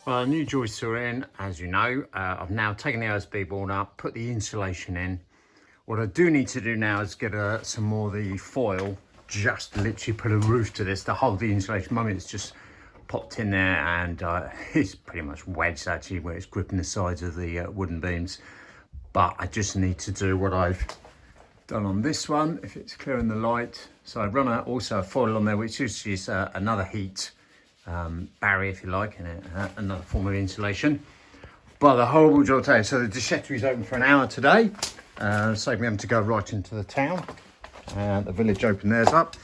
Well, new joists are in, as you know. I've now taken the OSB board up, put the insulation in. What I do need to do now is get some more of the foil, just literally put a roof to this to hold the insulation. At the moment it's just popped in there and it's pretty much wedged actually where it's gripping the sides of the wooden beams. But I just need to do what I've done on this one, if it's clear in the light. So I've run also a foil on there, which is another heat barrier, if you like, and another form of insulation. But the horrible job today, so the Chateau is open for an hour today, saving me having to go right into the town. The village opened theirs up.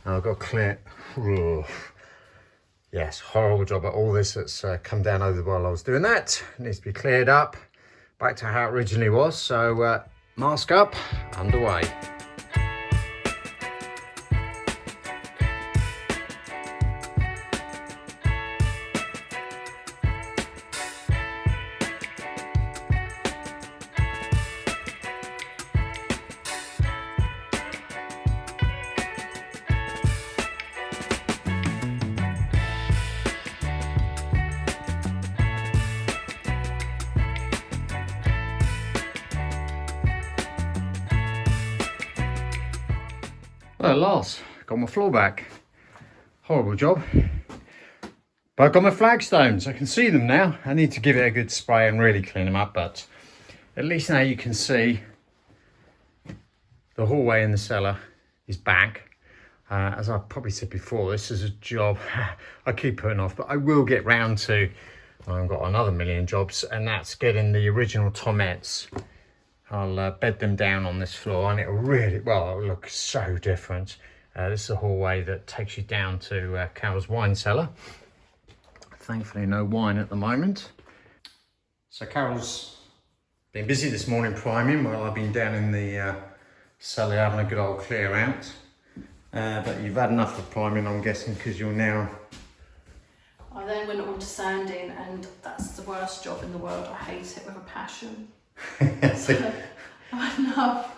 I've got to clear. Yes, horrible job at all this that's come down over while I was doing that. It needs to be cleared up, back to how it originally was. So mask up, underway. Well, at last, got my floor back. Horrible job. But I've got my flagstones, I can see them now. I need to give it a good spray and really clean them up, but at least now you can see the hallway in the cellar is back. As I've probably said before, this is a job I keep putting off, but I will get round to. I've got another million jobs, and that's getting the original Tomettes. I'll bed them down on this floor and it'll really, well, it'll look so different. This is a hallway that takes you down to Carol's wine cellar. Thankfully no wine at the moment. So Carol's been busy this morning priming while I've been down in the cellar having a good old clear out. But you've had enough of priming, I'm guessing, because you're now... I then went on to sanding, and that's the worst job in the world. I hate it with a passion. So I had enough,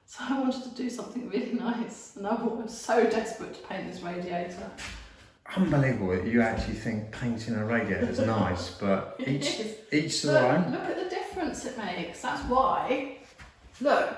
so I wanted to do something really nice, and I was so desperate to paint this radiator. Unbelievable that you actually think painting a radiator is nice, but each to their own. Look at the difference it makes, that's why. Look.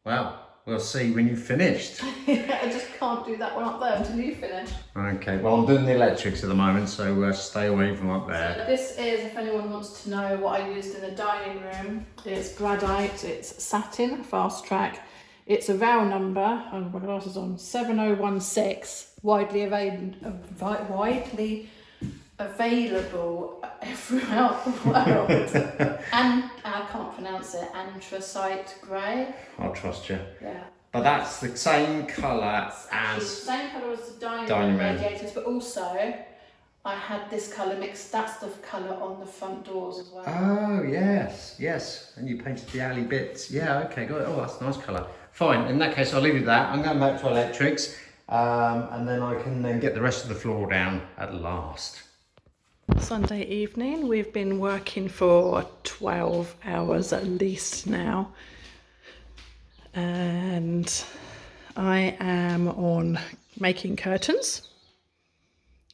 Well, we'll see when you've finished. I just can't do that one up there until you finish. Okay, well I'm doing the electrics at the moment, so stay away from up there. So this is, if anyone wants to know what I used in the dining room, it's gradite, it's satin, fast track. It's a row number, I've got my glasses on, 7016, widely available throughout the world. And I can't pronounce it, anthracite grey. I'll trust you. Yeah. But that's the same colour as... The same colour as the dining room radiators, but also I had this colour mixed. That's the colour on the front doors as well. Oh, yes, yes. And you painted the alley bits. Yeah, okay, got it. Oh, that's a nice colour. Fine, in that case, I'll leave it at that. I'm going back to electrics, and then I can then get the rest of the floor down at last. Sunday evening, we've been working for 12 hours at least now. And I am on making curtains.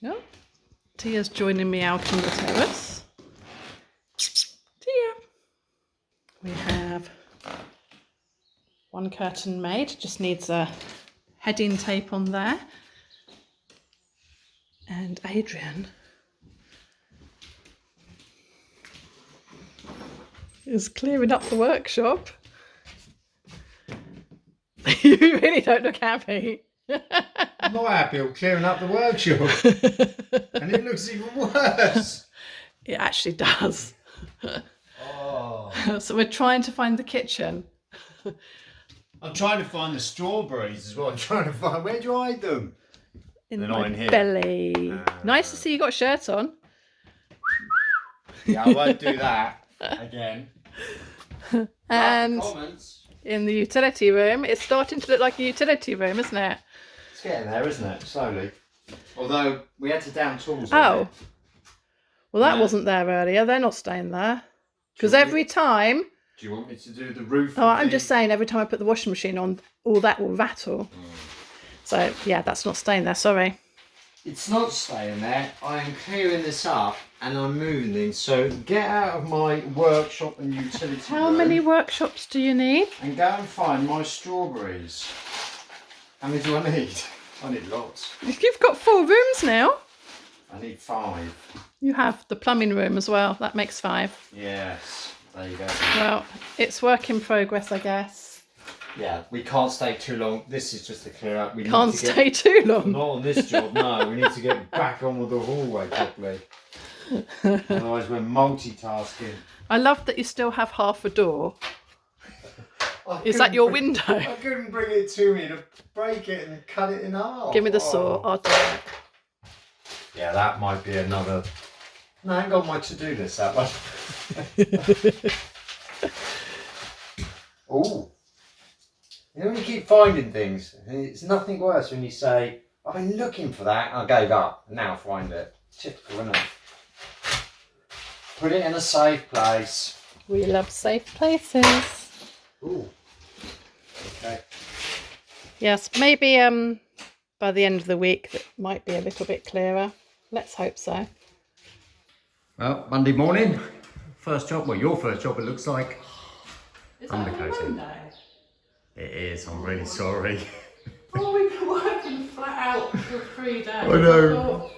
Yeah. Tia's joining me out on the terrace. Tia. We have one curtain made, just needs a heading tape on there. And Adrian is clearing up the workshop. You really don't look happy. I'm not happy, I'm clearing up the workshop. And it looks even worse. It actually does. Oh. So we're trying to find the kitchen. I'm trying to find the strawberries as well. I'm trying to find, where do you hide them? In They're my not in here. belly. Nice to see you got a shirt on. Yeah, I won't do that again. And Comments. in the utility room, it's starting to look like a utility room, isn't it? It's getting there, isn't it? Slowly. Although we had to down tools. Oh. Well, that Yeah. wasn't there earlier. They're not staying there. Because every time... Do you want me to do the roof? Oh, I'm just saying, every time I put the washing machine on, all that will rattle. So, yeah, that's not staying there, sorry. It's not staying there. I am clearing this up and I'm moving things. So get out of my workshop and utility How room many workshops do you need? and go and find my strawberries. How many do I need? I need lots. You've got 4 rooms now. I need 5. You have the plumbing room as well. That makes 5. Yes, there you go. Well, it's work in progress, I guess. Yeah, we can't stay too long. This is just a clear up. We Can't need to stay too long. Not on this job, no. We need to get back on with the hallway properly. Otherwise we're multitasking. I love that you still have half a door. Is that your window? I couldn't bring it to me to break it and cut it in half. Give me the saw. I'll do it. Yeah, that might be another... No, I ain't got my to-do list, that one. Ooh. You know when you keep finding things, it's nothing worse when you say, I've been looking for that and I gave up, and now I find it. Typical, isn't it? Put it in a safe place. We love safe places. Ooh. Okay. Yes, maybe by the end of the week that might be a little bit clearer. Let's hope so. Well, Monday morning, first job, well your first job it looks like. Is that Undercoating. It is, I'm really sorry. Oh, we've been working flat out for 3 days. I know.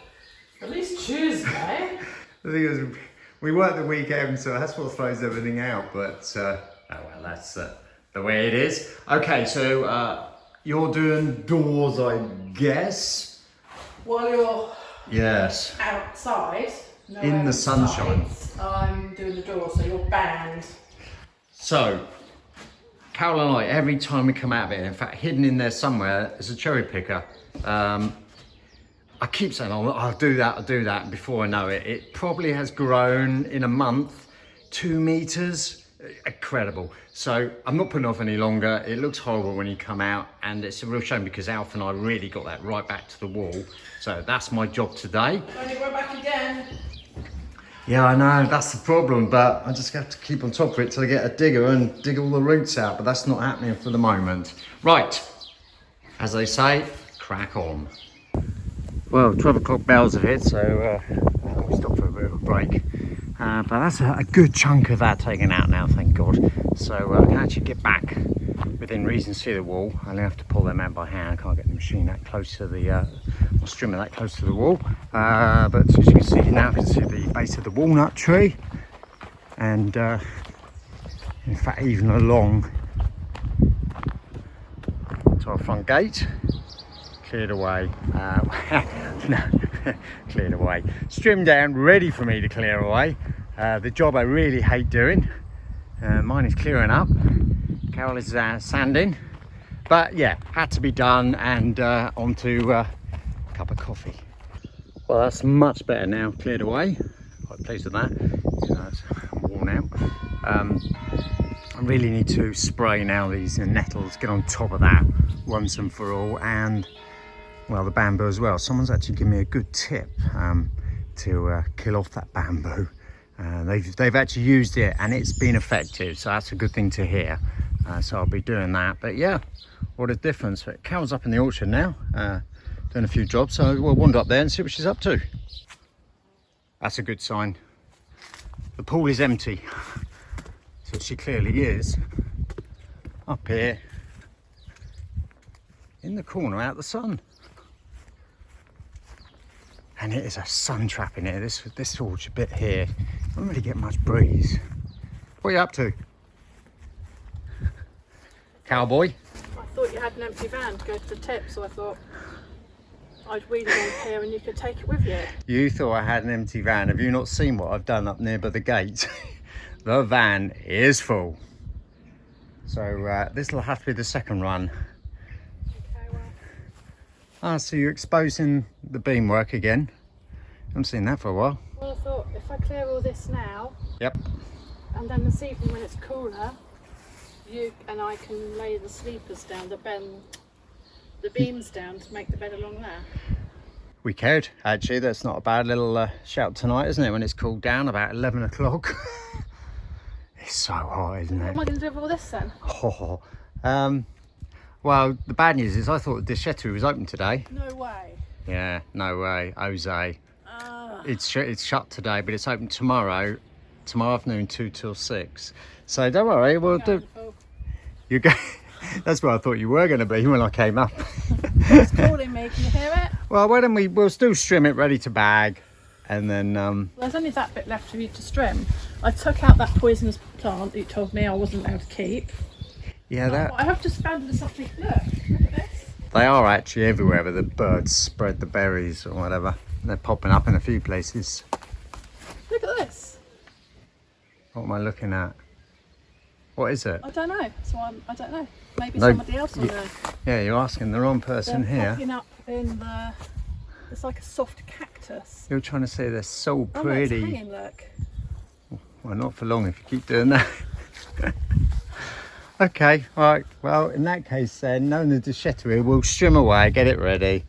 At least Tuesday. The thing is, we work the weekend, so that's what throws everything out, but oh well, that's the way it is. Okay, so you're doing doors, I guess? While you're Yes. outside, In the sunshine. I'm doing the door, so you're banned. So, Carol and I, every time we come out of it, in fact, hidden in there somewhere is a cherry picker. I keep saying, oh, I'll do that, and before I know it, it probably has grown in a month, 2 meters. Incredible. So I'm not putting off any longer. It looks horrible when you come out, and it's a real shame because Alf and I really got that right back to the wall. So that's my job today. Only go back again. Yeah, I know, that's the problem, but I just have to keep on top of it till I get a digger and dig all the roots out, but that's not happening for the moment. Right, as they say, crack on. Well, 12 o'clock bells have hit, so we stopped for a bit of a break. But that's a good chunk of that taken out now, thank God. So I can actually get back within reason, see the wall. I only have to pull them out by hand. I can't get the machine that close to the, or strimmer that close to the wall. But as you can see now, you can see the base of the walnut tree. And in fact, even along to our front gate. Cleared away, no, cleared away, trimmed down, ready for me to clear away. The job I really hate doing. Mine is clearing up, Carol is sanding, but yeah, had to be done, and on to a cup of coffee. Well, that's much better now, cleared away, quite pleased with that. You know, it's worn out. I really need to spray now these nettles, get on top of that once and for all, and well, the bamboo as well. Someone's actually given me a good tip to kill off that bamboo. They've actually used it and it's been effective, so that's a good thing to hear. So I'll be doing that. But yeah, what a difference. But Carol's up in the orchard now, doing a few jobs, so we'll wander up there and see what she's up to. That's a good sign. The pool is empty, so she clearly is up here in the corner out the sun. And it is a sun trap in here. This orchard bit here, I don't really get much breeze. What are you up to? Cowboy? I thought you had an empty van to go to the tip, so I thought I'd wheel it on here and you could take it with you. You thought I had an empty van. Have you not seen what I've done up near by the gate? The van is full. So this will have to be the second run. So you're exposing the beamwork again. I haven't seen that for a while. Well, I thought if I clear all this now, Yep. and then this evening when it's cooler, you and I can lay the sleepers down, the beams down to make the bed along there. We could, actually. That's not a bad little shout tonight, isn't it? When it's cooled down about 11 o'clock. It's so hot, isn't it? What am I going to do with all this then? Oh, well, the bad news is I thought the Chateau was open today. No way. Yeah, no way. Jose. it's shut today, but it's open tomorrow afternoon 2 till 6. So don't worry, we'll do. You go. That's where I thought you were going to be when I came up. It's calling me. Can you hear it? Well, why don't we'll still trim it ready to bag, and then There's only that bit left for you to trim. I took out that poisonous plant that you told me I wasn't allowed to keep. yeah, that I have just found something. Look at this. they are actually everywhere, but the birds spread the berries or whatever. They're popping up in a few places. Look at this. What am I looking at? What is it? I don't know. So I don't know. Maybe No, somebody else will know. Yeah, you're asking the wrong person They're here. popping up in the. It's like a soft cactus. You're trying to say they're so Oh, no, it's pretty. hanging, look. Well, not for long if you keep doing that. Okay, right. Well, in that case, then, knowing the Chateau here, we'll swim away, get it ready,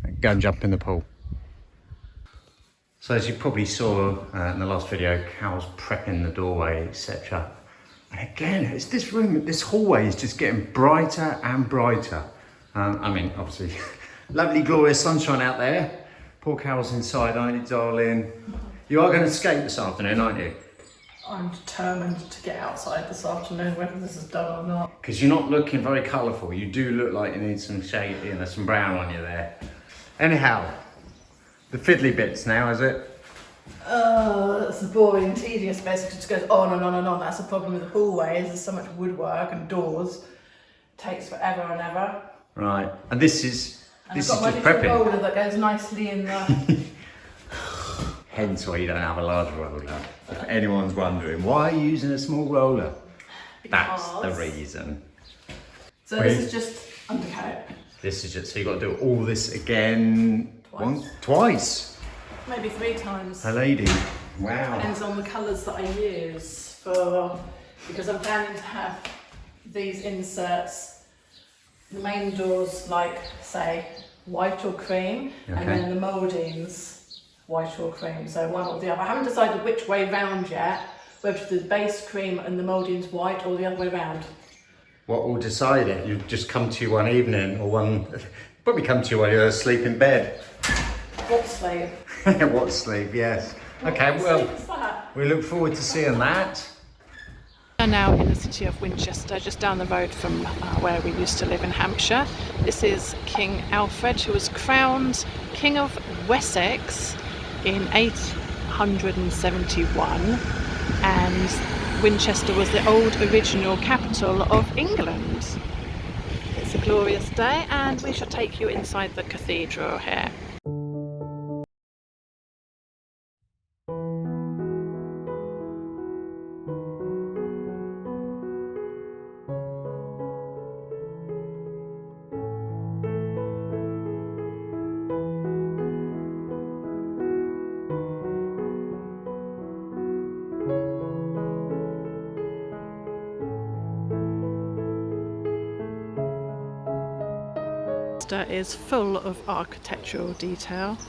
and go and jump in the pool. So, as you probably saw in the last video, Cal's prepping the doorway, etc. And again, it's this room, this hallway is just getting brighter and brighter. I mean, obviously, lovely, glorious sunshine out there. Poor Cal's inside, aren't you, darling? You are going to skate this afternoon, aren't you? I'm determined to get outside this afternoon, whether this is done or not. Because you're not looking very colourful. You do look like you need some shade, you know, some brown on you there. Anyhow, the fiddly bits now, is it? It's the boring, tedious bit. It just goes on and on and on. That's the problem with the hallways. There's so much woodwork and doors. It takes forever and ever. Right, and this is And just I've got my little prepping. roller that goes nicely in the... Hence why you don't have a large roller. If anyone's wondering, why are you using a small roller? That's the reason. So this is just undercoat. This is just, so you've got to do all this again twice. Maybe 3 times. A lady. Wow. Depends on the colours that I use for, because I'm planning to have these inserts, the main doors like, say, white or cream, and then the mouldings white or cream, so one or the other. I haven't decided which way round yet, whether to do the base cream and the mouldings white or the other way round. What will decide it? You just come to you one evening, or probably come to you while you're asleep in bed. What sleep? What sleep, yes. Okay, well, we look forward to seeing that. We are now in the city of Winchester, just down the road from where we used to live in Hampshire. This is King Alfred, who was crowned King of Wessex in 871, and Winchester was the old original capital of England. It's a glorious day, and we shall take you inside the cathedral here. Is full of architectural detail.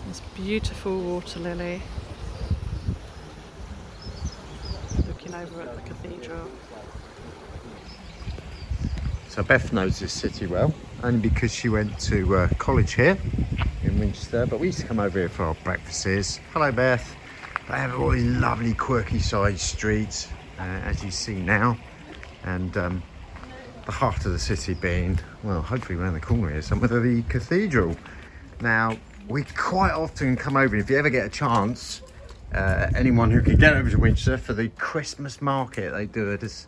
This beautiful water lily looking over at the cathedral. So Beth knows this city well, only because she went to college here in Winchester, but we used to come over here for our breakfasts. Hello Beth. They have all these lovely quirky side streets, as you see now, and the heart of the city being, well, hopefully around the corner here somewhere, the cathedral. Now, we quite often come over, if you ever get a chance, anyone who can get over to Winchester for the Christmas market, they do this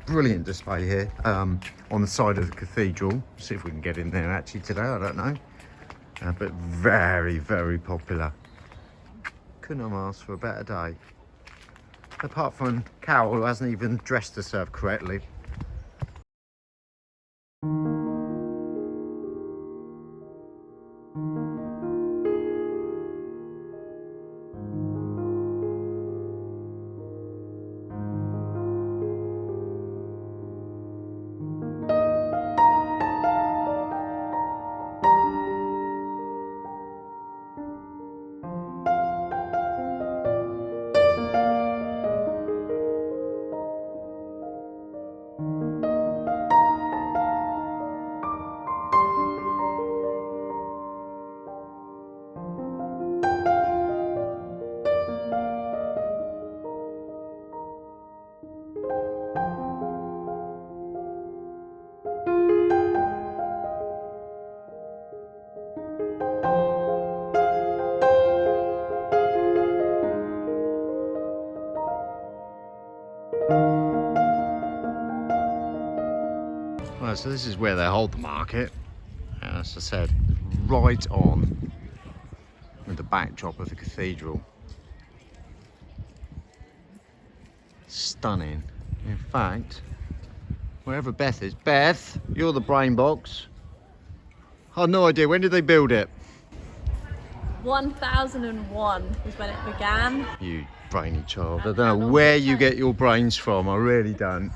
brilliant display here on the side of the cathedral. See if we can get in there actually today, I don't know. But very, very popular. Couldn't have asked for a better day. Apart from Cal, who hasn't even dressed herself correctly. Well, so this is where they hold the market. And as I said, right on with the backdrop of the cathedral. Stunning. In fact, wherever Beth is, Beth, you're the brain box. I have no idea, when did they build it? 1001 was when it began. You brainy child, I don't know where you get your brains from, I really don't.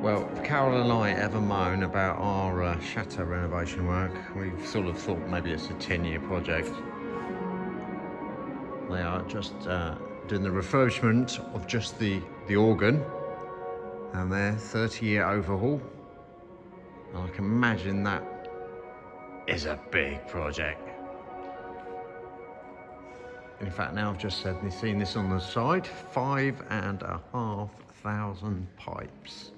Well, if Carol and I ever moan about our chateau renovation work, we've sort of thought maybe it's a 10-year project. They are just doing the refurbishment of just the organ and their 30-year overhaul. And I can imagine that is a big project. In fact, now I've just seen this on the side, 5,500 pipes.